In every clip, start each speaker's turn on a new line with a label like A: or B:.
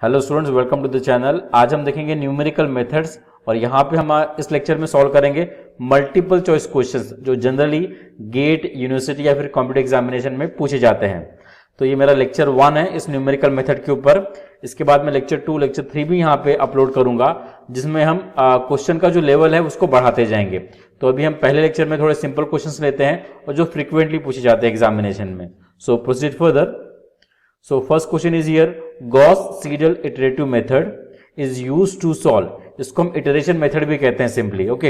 A: Hello students, welcome to the channel. आज हम देखेंगे न्यूमेरिकल मेथड्स और यहाँ पे हम इस लेक्चर में सॉल्व करेंगे मल्टीपल चॉइस क्वेश्चंस जो जनरली गेट, यूनिवर्सिटी या फिर कॉम्पिटिटिव एग्जामिनेशन में पूछे जाते हैं। तो ये मेरा लेक्चर 1 है इस न्यूमेरिकल मेथड के ऊपर। इसके बाद मैं लेक्चर 2, लेक्चर 3 भी यहाँ पे अपलोड करूंगा जिसमें हम क्वेश्चन का जो लेवल है उसको बढ़ाते जाएंगे। तो अभी हम पहले लेक्चर में थोड़े सिंपल क्वेश्चन लेते हैं और जो फ्रिक्वेंटली पूछे जाते हैं एग्जामिनेशन में। So proceed further. So first question is here, Gauss-Seidel iterative method is used to solve। इसको हम इटरेशन मेथड भी कहते हैं सिंपली। ओके,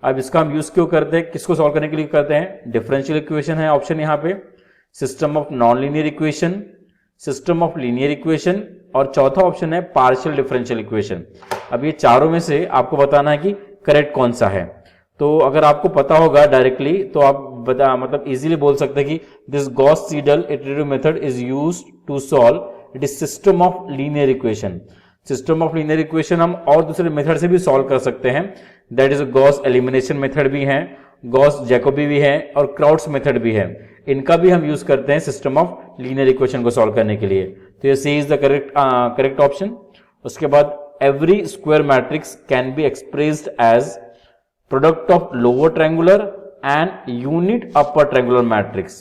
A: अब इसका हम यूज क्यों करते हैं, किसको सॉल्व करने के लिए करते हैं? डिफरेंशियल इक्वेशन है ऑप्शन यहाँ पे, system of non linear equation, system of linear equation और चौथा ऑप्शन है पार्शियल डिफरेंशियल इक्वेशन। अब ये चारों में से आपको बताना है कि करेक्ट कौन सा है। तो अगर आपको पता होगा डायरेक्टली तो आप मतलब इजीली बोल सकते हैं कि this Gauss Seidel iterative method is used to solve it is system of linear equation. System of linear equation हम और दूसरे मेथड से भी सॉल्व कर सकते हैं, that is Gauss elimination method भी है, गॉस जैकोबी भी है और क्राउड्स मेथड भी है। इनका भी हम यूज करते हैं सिस्टम ऑफ लीनियर इक्वेशन को सॉल्व करने के लिए। तो ये C is the correct option. उसके बाद every square matrix can be expressed as product of lower triangular and unit upper triangular matrix.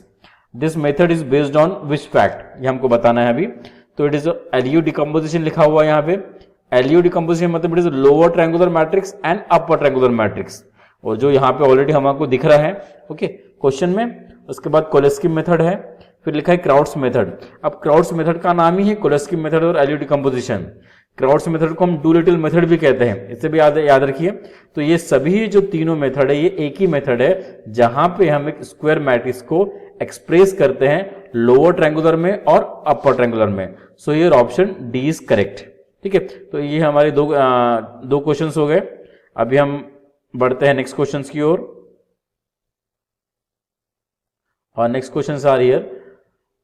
A: This method is based on which fact? ये हमको बताना है अभी। तो it is LU decomposition लिखा हुआ है यहाँ पे। LU decomposition मतलब it is lower triangular matrix and upper triangular matrix, और जो यहाँ पे ऑलरेडी हमको दिख रहा है ओके क्वेश्चन में। उसके बाद कोलेस्की मेथड है, फिर लिखा है क्राउड्स मेथड। अब क्राउड्स मेथड का नाम ही है कोलेस्की मेथड और LU डिकम्पोजिशन। क्राउड्स मेथड को हम डू लिटिल मेथड भी कहते हैं, इससे भी याद रखिए। तो ये सभी जो तीनों मेथड है ये एक ही मेथड है जहां पे हम एक स्क्वायर मैट्रिक्स को एक्सप्रेस करते हैं लोअर ट्रायंगुलर में और अपर ट्रायंगुलर में। So your option D is correct. ठीक है, तो ये हमारे दो क्वेश्चंस हो गए। अभी हम बढ़ते हैं नेक्स्ट क्वेश्चंस की ओर। और next questions are here,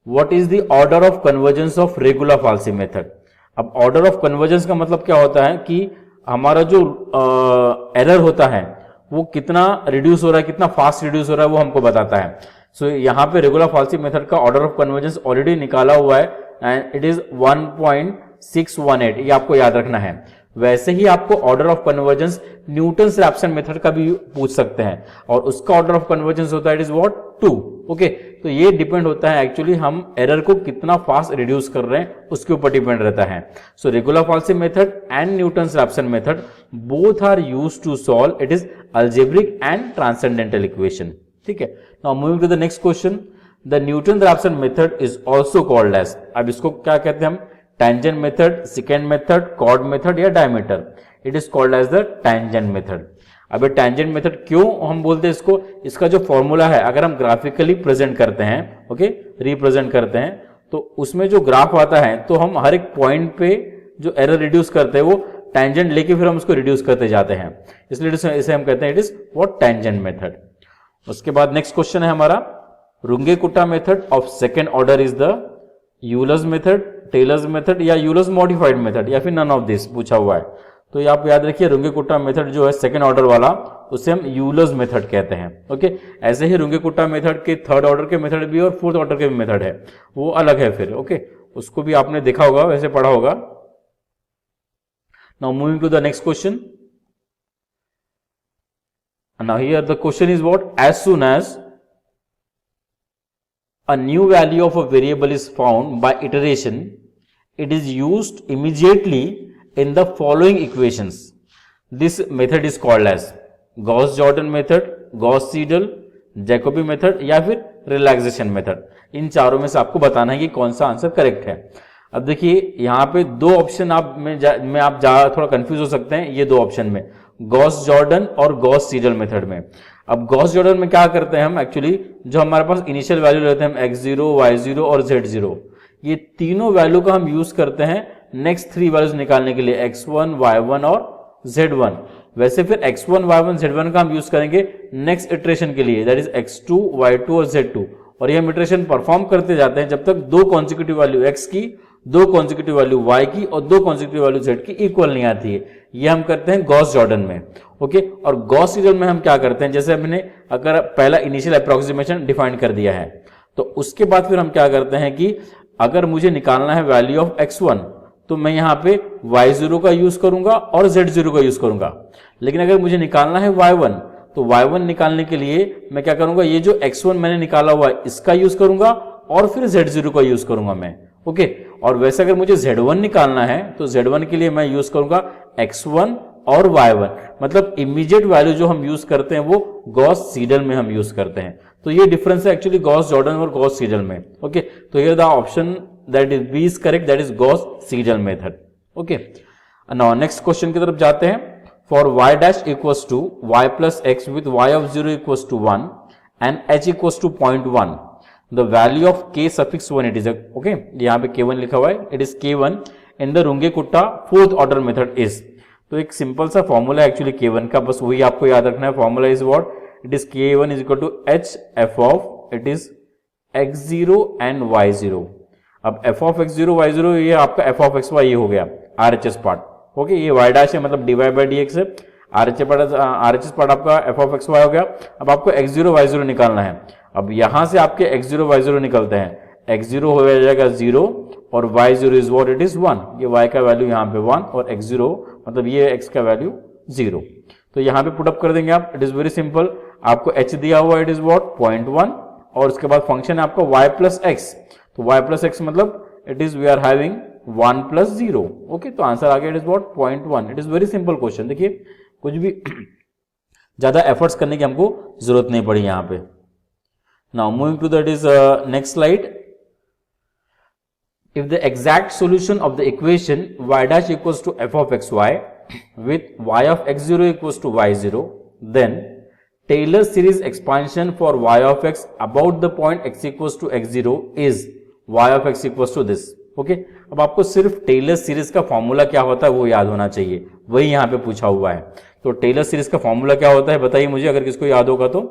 A: what is the order of convergence of regula falsi method. अब ऑर्डर ऑफ कन्वर्जेंस का मतलब क्या होता है कि हमारा जो एरर होता है वो कितना रिड्यूस हो रहा है, कितना फास्ट रिड्यूस हो रहा है, वो हमको बताता है। सो यहाँ पे रेगुलर-फाल्सी मेथड का ऑर्डर ऑफ कन्वर्जेंस ऑलरेडी निकाला हुआ है एंड इट इज 1.618, ये आपको याद रखना है। वैसे ही आपको order of convergence Newton's Raphson method का भी पूछ सकते हैं और उसका ऑर्डर ऑफ कन्वर्जेंस होता है इट इज व्हाट 2। ओके, तो ये डिपेंड होता है एक्चुअली हम एरर को कितना फास्ट रिड्यूस कर रहे हैं उसके ऊपर डिपेंड रहता है। So regula falsi method and Newton's Raphson method both are used to solve it is algebraic and transcendental equation. ठीक है, now moving to the next question, the Newton Raphson method is also called as. अब इसको क्या कहते हैं हम? tangent method, secant method, chord method या diameter। it is called as the tangent method। अब ये tangent method क्यों हम बोलते हैं इसको? इसका जो फॉर्मूला है अगर हम ग्राफिकली प्रेजेंट करते हैं, ओके रिप्रेजेंट करते हैं, तो उसमें जो ग्राफ आता है तो हम हर एक पॉइंट पे जो एरर रिड्यूस करते हैं वो tangent लेके फिर हम उसको रिड्यूस करते जाते हैं, इसलिए इसे हम कहते हैं it is what tangent method। उसके बाद नेक्स्ट क्वेश्चन है हमारा, Runge Kutta method of second order is the Euler's method, Taylor's method या यूलर्स मॉडिफाइड मेथड या फिर नन ऑफ दिस पूछा हुआ है। तो ये आप याद रखिए, रुंगे-कुटा मेथड जो है सेकंड ऑर्डर वाला उसे हम यूलर्स मेथड कहते हैं। ओके, ऐसे ही रुंगे-कुटा मेथड के थर्ड ऑर्डर के मेथड भी और फोर्थ ऑर्डर के भी मेथड है, वो अलग है फिर। ओके, उसको भी आपने देखा होगा, वैसे पढ़ा होगा। Now moving to the next question. Now here the question is what, as soon as a new value of a variable is found by iteration, it is used immediately in the following equations. This method is called as Gauss-Jordan method, Gauss-Seidel, Jacobi method या फिर relaxation method। इन चारों में से आपको बताना है कि कौन सा आंसर करेक्ट है। अब देखिए यहाँ पे दो ऑप्शन आप थोड़ा कंफ्यूज हो सकते हैं ये दो ऑप्शन में, गॉस-जॉर्डन और गॉस-सीडल मेथड में। अब गॉस-जॉर्डन में क्या करते हैं हम, एक्चुअली जो हमारे पास इनिशियल वैल्यू रहते हैं x0, y0 और z0, ये तीनों वैल्यू का हम यूज करते हैं नेक्स्ट 3 वैल्यूज निकालने के लिए, x1, y1 और z1। वैसे फिर x1, y1, z1 का हम यूज करेंगे नेक्स्ट इटरेशन के लिए, दैट इज x2, y2 और z2। और ये हम इटरेशन परफॉर्म करते जाते हैं जब तक दो कॉन्जिक्यूटिव वैल्यू x की, दो कॉन्जिक्यूटिव वैल्यू y की और दो कॉन्जिक्यूटिव वैल्यू z की इक्वल नहीं आती है। ये हम करते हैं गॉस-जॉर्डन में। ओके, और गॉस-सीडल में हम क्या करते हैं, जैसे हमने अगर पहला इनिशियल अप्रोक्सीमेशन डिफाइन कर दिया है तो उसके बाद फिर हम क्या करते हैं कि अगर मुझे निकालना है वैल्यू ऑफ x1 तो मैं यहाँ पे y0 का यूज करूंगा और z0 का यूज करूंगा। लेकिन अगर मुझे निकालना है y1, तो y1 निकालने के लिए मैं क्या करूंगा, ये जो x1 मैंने निकाला हुआ है इसका यूज करूंगा और फिर z0 का यूज करूंगा मैं। ओके, और वैसे अगर मुझे z1 निकालना है तो z1 के लिए मैं यूज करूंगा x1 और y1, मतलब इमीडिएट वैल्यू जो हम यूज करते हैं वो गॉस सीडल में हम यूज करते हैं। तो ये डिफरेंस है एक्चुअली गॉस जॉर्डन और गॉस सीडल में। ओके, तो here the option that is B is correct, that is Gauss Seidel method. Okay, now next question की तरफ जाते हैं। For y dash equals to y plus x with y of 0 equals to 1 and h equals to 0.1 the value of k suffix 1 it is. Okay, यहाँ पे k1 लिखा हुआ है, it is k1 in the Runge Kutta fourth order method is. तो एक simple सा formula है actually k1 का, बस वही आपको याद रखना है। Formula is what, it is k1 is equal to h f of it is x0 and y0। अब f ऑफ x0 y0 ये आपका f ऑफ xy ये हो गया RHS पार्ट। ओके, ये y डैश है मतलब dy बाई dx है, RHS पार्ट आपका f ऑफ xy हो गया। अब आपको x0 y0 निकालना है। अब यहां से आपके x0 y0 निकलते हैं, x0 हो जाएगा 0 और y0 is what, it is 1। ये y का वैल्यू यहाँ पे 1 और x0 मतलब ये x का वैल्यू 0। तो यहाँ पे पुट अप कर देंगे आप, इट इज वेरी सिंपल। आपको h दिया हुआ इट इज व्हाट 0.1 और उसके बाद फंक्शन है आपका y प्लस एक्स। तो y प्लस एक्स मतलब it is we are having 1 plus 0। Okay, तो आंसर आ गया it is what 0.1। It is very simple question. देखिए कुछ भी ज्यादा एफर्ट्स करने की हमको जरूरत नहीं पड़ी यहाँ पे। Now moving to that is next slide. If the exact solution of the equation y dash equals to f of xy with y of x0 equals to y0, then Taylor series expansion for y of x about the point x equals to x0 is y of x equals to this. Okay? अब आपको सिर्फ Taylor series का formula क्या होता है वो याद होना चाहिए, वही यहाँ पे पूछा हुआ है। तो टेलर सीरीज का फॉर्मूला क्या होता है बताइए मुझे, अगर किसको याद होगा तो।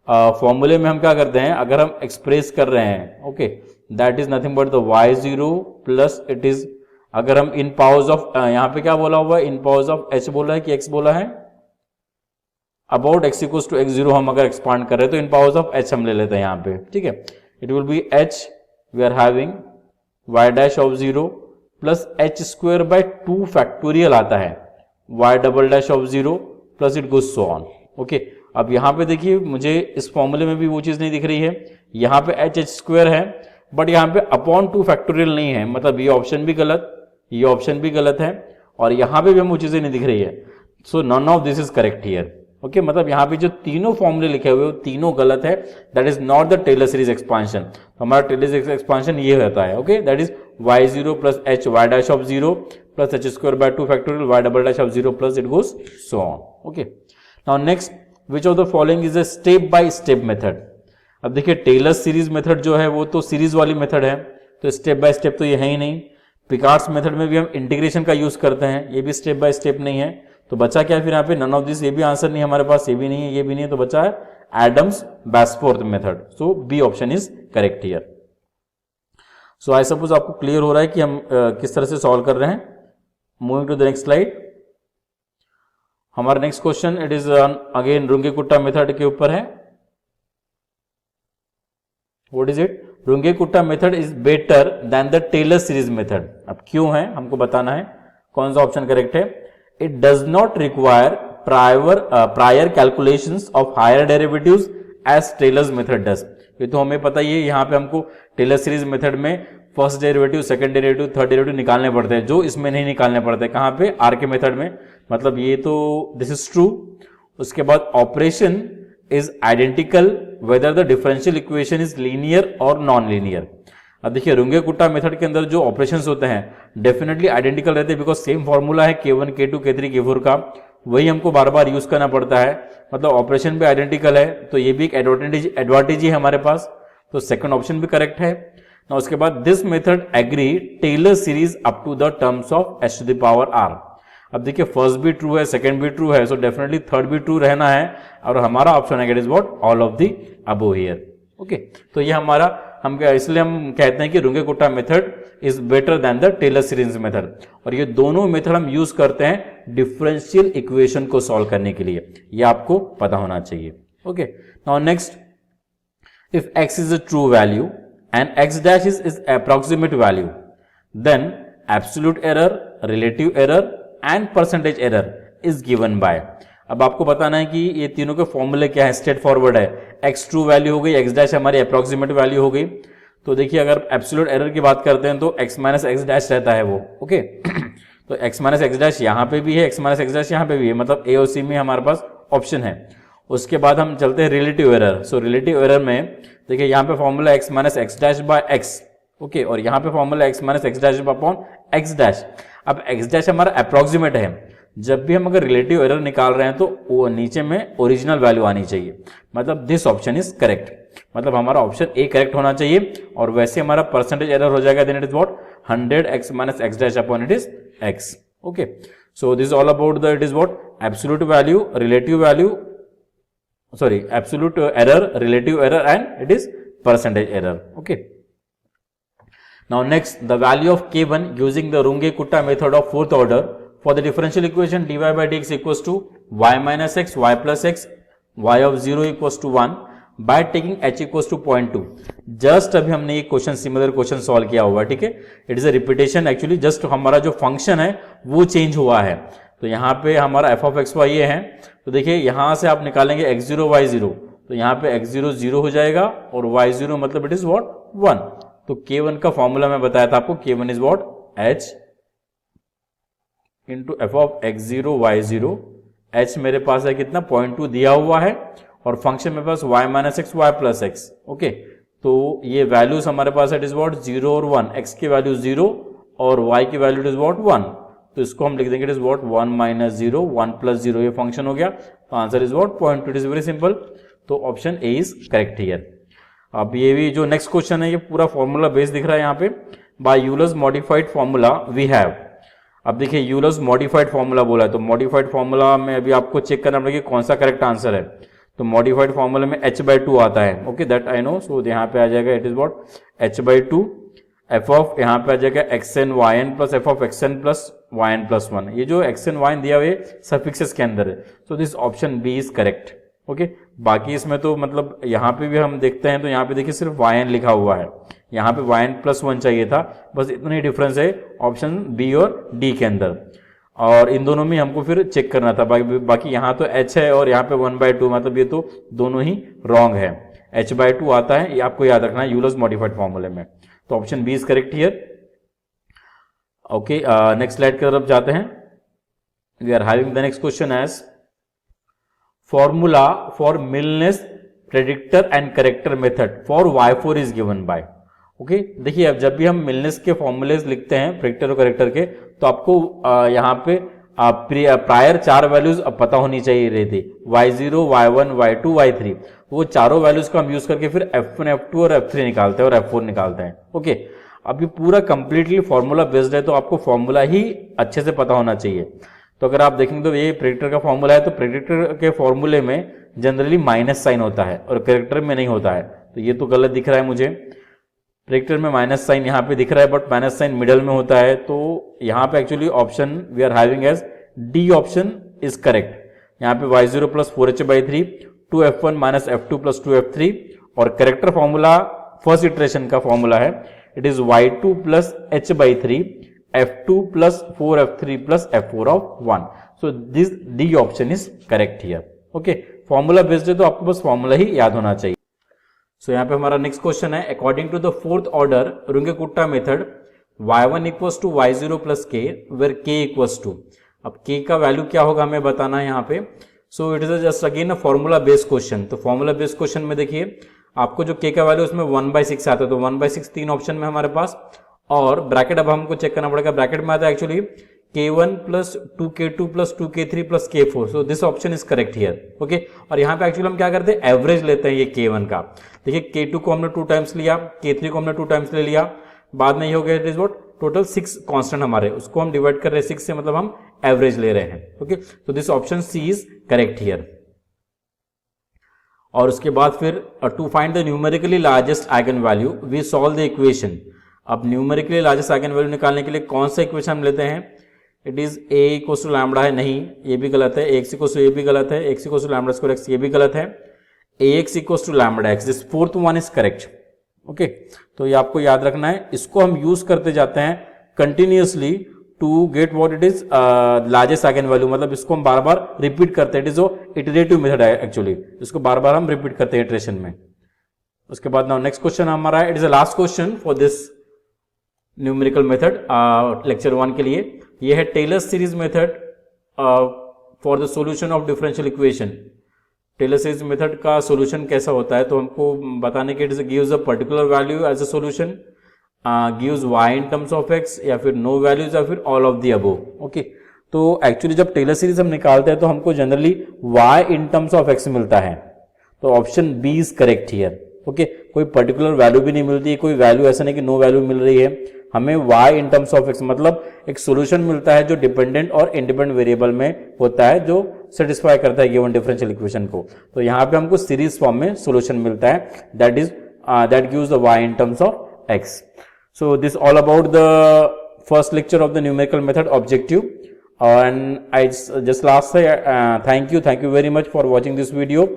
A: फॉर्मूले में हम क्या करते हैं, अगर हम एक्सप्रेस कर रहे हैं okay, that is nothing but the y0 plus it is, अगर हम इन पावर्स ऑफ, यहाँ पे क्या बोला हुआ है, इन पावर्स ऑफ h बोला है कि x बोला है, about x equals to x0 हम अगर एक्सपांड कर रहे हैं तो इन पावर्स ऑफ h हम ले लेते हैं यहाँ पे। ठीक है, it will be h we are having y dash of 0 plus h square by 2 factorial आता है y double dash of 0 plus it goes so on. Okay, अब यहाँ पे देखिए मुझे इस फॉर्मूले में भी वो चीज नहीं दिख रही है, यहाँ पे h स्क्वायर है बट यहाँ पे अपॉन 2 फैक्टोरियल नहीं है, मतलब ये ऑप्शन भी गलत, ये ऑप्शन भी गलत है और यहाँ पे भी हमें वो चीजें नहीं दिख रही है। So none of this is correct here. Okay, मतलब यहाँ पे जो तीनों फॉर्मूले लिखे हुए तीनों गलत है, that is not the Taylor series expansion. तो हमारा टेलर सीरीज एक्सपांशन ये होता है okay, that is y0 plus h y dash of 0 plus h square by 2 factorial y double dash of 0 plus it goes so on. Okay, now next, which of the following is a step by step method. अब देखिए Taylor series method जो है वो तो series वाली method है, तो step by step तो ये है ही नहीं। पिकार्ड्स मेथड में भी हम इंटीग्रेशन का यूज करते हैं, ये भी स्टेप बाय स्टेप नहीं है। तो बचा क्या फिर यहाँ पे, नन ऑफ दिस, ये भी आंसर नहीं हमारे पास, ये भी नहीं है, ये भी नहीं है, तो बचा है Adams Bashforth method. So B option is correct here. So I suppose आपको क्लियर हो रहा है कि हम किस तरह से सॉल्व कर रहे हैं। Moving to the next slide. हमारा next question it is again Runge Kutta method के ऊपर है। What is it, Runge Kutta method is better than the Taylor series method. अब क्यों है हमको बताना है, कौन सा ऑप्शन करेक्ट है। It does not require prior calculations of higher derivatives as Taylor's method does. ये तो हमें पता ही है, यहाँ पे हमको टेलर सीरीज मेथड में first derivative, second derivative, third derivative निकालने पड़ते हैं, जो इसमें नहीं निकालने पड़ते। कहाँ पे, आर के मेथड में, मतलब ये तो दिस इज ट्रू। उसके बाद operation is identical whether the differential equation is linear और नॉन लीनियर। अब देखिए रुंगे-कुट्टा मेथड के अंदर जो ऑपरेशंस होते हैं डेफिनेटली आइडेंटिकल रहते हैं, बिकॉज सेम फॉर्मूला है K1 K2 K3 K4 का, वही हमको बार बार यूज करना पड़ता है, मतलब ऑपरेशन भी आइडेंटिकल है, तो ये भी एक एडवांटेज है हमारे पास। तो सेकंड ऑप्शन भी करेक्ट है ना। उसके बाद this method agree Taylor series up to the terms of h to the power r। अब देखिए फर्स्ट भी ट्रू है, सेकंड भी ट्रू है, सो डेफिनेटली थर्ड भी ट्रू रहना है, और हमारा ऑप्शन है it is what, all of the above here. Okay, तो ये हमारा, हम इसलिए हम कहते हैं कि Runge Kutta method is better than the Taylor series method. और ये दोनों मेथड हम यूज करते हैं डिफरेंशियल इक्वेशन को सॉल्व करने के लिए, ये आपको पता होना चाहिए। Okay, now next, if x is a true value and x dash is approximate value, then absolute error, relative error and percentage error is given bye. अब आपको बताना है कि ये तीनों के फॉर्मूले क्या है, स्ट्रेट फॉरवर्ड है। एक्स ट्रू वैल्यू हो गई, एक्स डैश हमारी अप्रोक्सीमेट वैल्यू हो गई। तो देखिए अगर एब्सोल्यूट एरर की बात करते हैं तो एक्स माइनस एक्स डैश रहता है वो, ओके। तो एक्स माइनस एक्स डैश यहाँ पे भी है, एक्स माइनस एक्स डैश यहाँ पे भी है, मतलब ए और सी में हमारे पास ऑप्शन है। उसके बाद हम चलते हैं relative error. So relative error में देखिए यहाँ पे formula x minus x dash by x, okay, और यहाँ पे formula x minus x dash upon x dash. अब एक्स डैश हमारा अप्रोक्सीमेट है, जब भी हम अगर रिलेटिव एरर निकाल रहे हैं तो वो नीचे में ओरिजिनल वैल्यू आनी चाहिए, मतलब दिस ऑप्शन इज करेक्ट, मतलब हमारा ऑप्शन ए करेक्ट होना चाहिए। और वैसे हमारा परसेंटेज एरर हो जाएगा, then it is what 100 x minus x dash upon it is x, okay. So this all about the it is what absolute value, relative value, sorry absolute error, relative error and it is percentage error, okay. Now next, the value of k1 using the Runge-Kutta method of fourth order for the differential equation dy by dx equals to y minus x, y plus x, y of 0 equals to 1 by taking h equals to 0.2। Just अभी हमने ये question similar question solve किया हुआ, ठीक है। It is a repetition, actually just हमारा जो function है वो चेंज हुआ है। तो यहाँ पे हमारा एफ ऑफ एक्स वाई ये है, तो देखिए यहाँ से आप निकालेंगे x0 y0, तो यहाँ पे x0 0 हो जाएगा और y0 मतलब इट इज व्हाट 1। तो k1 का फॉर्मूला मैं बताया था आपको, k1 is what h into F of x0 y0। h मेरे पास है कितना 0.2 दिया हुआ है और फंक्शन मेरे पास y minus x y plus x, okay. तो ये वैल्यूज हमारे पास है, इट इज व्हाट 0 और 1, x की वैल्यू 0 और y की वैल्यू इट इज व्हाट 1। तो इसको हम लिख देंगे it is what 1 minus 0, 1 plus 0 ये फंक्शन हो गया। तो answer is what 0.2, it is very simple. तो option A is correct here. अब ये भी जो नेक्स्ट क्वेश्चन है ये पूरा फॉर्मूला बेस दिख रहा है यहाँ पे। By Euler's modified formula we have, अब देखिए यूलर्स मॉडिफाइड फॉर्मूला बोला है, तो मॉडिफाइड फॉर्मूला में अभी आपको चेक करना पड़ेगा कौन सा करेक्ट आंसर है। तो मॉडिफाइड फॉर्मूला में h/2 आता है, ओके, दैट आई नो। सो यहाँ पे आ जाएगा it is what h/2, F of यहाँ पे आ जाएगा xn yn plus F of xn plus yn plus 1। ये जो xn yn दिया हुआ है सफिक्सेस के अंदर है, so this option B is correct, okay. बाकी इसमें तो मतलब यहाँ पे भी हम देखते हैं तो यहाँ पे देखिए सिर्फ yn लिखा हुआ है, यहाँ पे yn प्लस 1 चाहिए था, बस इतना ही डिफरेंस है ऑप्शन बी और डी के अंदर। और इन दोनों में हमको फिर चेक करना था, बाकी यहाँ तो h है और यहाँ पे 1/2, मतलब ये तो दोनों ही रॉन्ग है। h/2 आता है, ये आपको याद रखना है यूलर्स मॉडिफाइड फॉर्मूले में। तो option B is correct here, okay. Next slide की तरफ जाते हैं। We are having the next question as formula for Milne's predictor and corrector method for y4 is given by, okay. देखिए अब जब भी हम मिलनेस के फॉर्मूलेज लिखते हैं प्रेडिक्टर और करेक्टर के, तो आपको यहाँ पे प्रायर 4 वैल्यूज पता होनी चाहिए रहती, y0 y1 y2 y3। वो चारों वैल्यूज को हम यूज करके फिर f1 f2 और f3 निकालते हैं और f4 निकालते हैं, ओके। अब ये पूरा कंप्लीटली फॉर्मूला बेस्ड है, तो आपको फॉर्मूला ही अच्छे से पता होना चाहिए। तो अगर आप देखेंगे तो ये प्रेडिक्टर का फॉर्मूला है, तो प्रेडिक्टर के फॉर्मूले में जनरली माइनस साइन होता है और करेक्टर में नहीं होता है, तो ये तो गलत दिख रहा है मुझे। प्रेडिक्टर में माइनस साइन यहाँ पे दिख रहा है, बट माइनस साइन मिडल में होता है, तो यहाँ पे actually option we are having as D option is correct. यहाँ पे y0 plus 4h/3 2f1 minus f2 plus 2f3, और करेक्टर फॉर्मूला फर्स्ट इटरेशन का फॉर्मूला है, it is y2 plus h/3 f2 plus 4f3 plus f4 of 1। So this D option is correct here, okay. Formula based है तो आपको बस formula ही याद होना चाहिए। सो यहाँ पे हमारा नेक्स्ट क्वेश्चन है, according to the fourth order Runge-Kutta method y1 equals to y0 plus k where k equals to, अब k का वैल्यू क्या होगा हमें बताना है यहाँ पे। So it is just again a formula based question. तो फॉर्मूला बेस्ड क्वेश्चन में देखिए आपको जो k का वैल्यू उसमें 1/6 आता है, तो 1/6 तीन ऑप्शन में हमारे पास, और ब्रैकेट अब हमको चेक करना पड़ेगा। ब्रैकेट में आता है actually k1 plus 2k2 plus 2k3 plus k4, so this option is correct here, okay. और यहाँ पे एक्चुअली हम क्या करते हैं, एवरेज लेते हैं ये k1 का। देखिए k2 को हमने 2 टाइम्स लिया, k3 को हमने 2 टाइम्स ले लिया, बाद में ये हो गया it is what total 6 constant हमारे, उसको हम डिवाइड कर रहे हैं 6 से, मतलब हम एवरेज ले रहे हैं, ओके। तो this option C is correct here. और उसके बाद फिर to find the numerically largest eigen value we solve the equation. अब न्यूमेरिकली लार्जेस्ट आइगन वैल्यू निकालने के लिए कौन सा इक्वेशन हम लेते हैं, it is A equals to lambda है, नहीं ये भी गलत है, एक्स इक्वल्स टू ए भी गलत है, x equals to lambda square x ये भी गलत है, x equals to lambda x, this fourth one is correct, okay. तो ये आपको याद रखना है, इसको हम यूज करते जाते हैं continuously to get what it is largest eigen value, मतलब इसको हम बार बार रिपीट करते हैं, इट इज इटरेटिव मेथड है एक्चुअली, इसको बार बार हम रिपीट करते हैं इटरेशन में। उसके बाद नाउ नेक्स्ट क्वेश्चन हमारा है, it is the last question for this numerical method lecture 1 के लिए। ये है Taylor's series method for the solution of differential equation. Taylor series method का सॉल्यूशन कैसा होता है, तो हमको बताने के it gives a particular value as a solution, gives y in terms of x, या फिर नो वैल्यूज, या फिर all of the above. Okay, तो एक्चुअली जब टेलर सीरीज हम निकालते हैं तो हमको generally y in terms of x मिलता है, तो option B is correct here. Okay, कोई पर्टिकुलर वैल्यू भी नहीं मिलती, कोई वैल्यू ऐसा नहीं कि नो वैल्यू मिल रही है, हमें y in terms of x मतलब एक सॉल्यूशन मिलता है जो डिपेंडेंट और इंडिपेंडेंट वेरिएबल में होता है, जो सेटिस्फाई करता है गिवन डिफरेंशियल इक्वेशन को। तो यहाँ पे हमको सीरीज फॉर्म में सॉल्यूशन मिलता है, that gives the y in terms of x। So this all about the first lecture of the numerical method objective, and I just last say thank you very much for watching this video,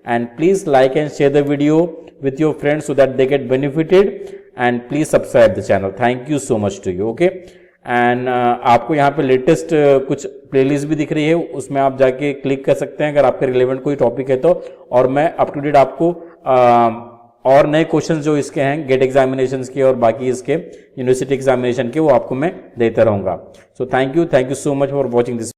A: and please like and share the video with your friends so that they get benefited, and please subscribe the channel. Thank you so much to you. Okay, and आपको यहाँ पे latest कुछ playlist भी दिख रही है, उसमें आप जाके क्लिक कर सकते हैं अगर आपके रिलेवेंट कोई टॉपिक है तो, और मैं अप टू डेट आपको और नए क्वेश्चंस जो इसके हैं गेट एग्जामिनेशंस के और बाकी इसके यूनिवर्सिटी एग्जामिनेशन के, वो आपको मैं देता रहूंगा। So thank you so much for watching this.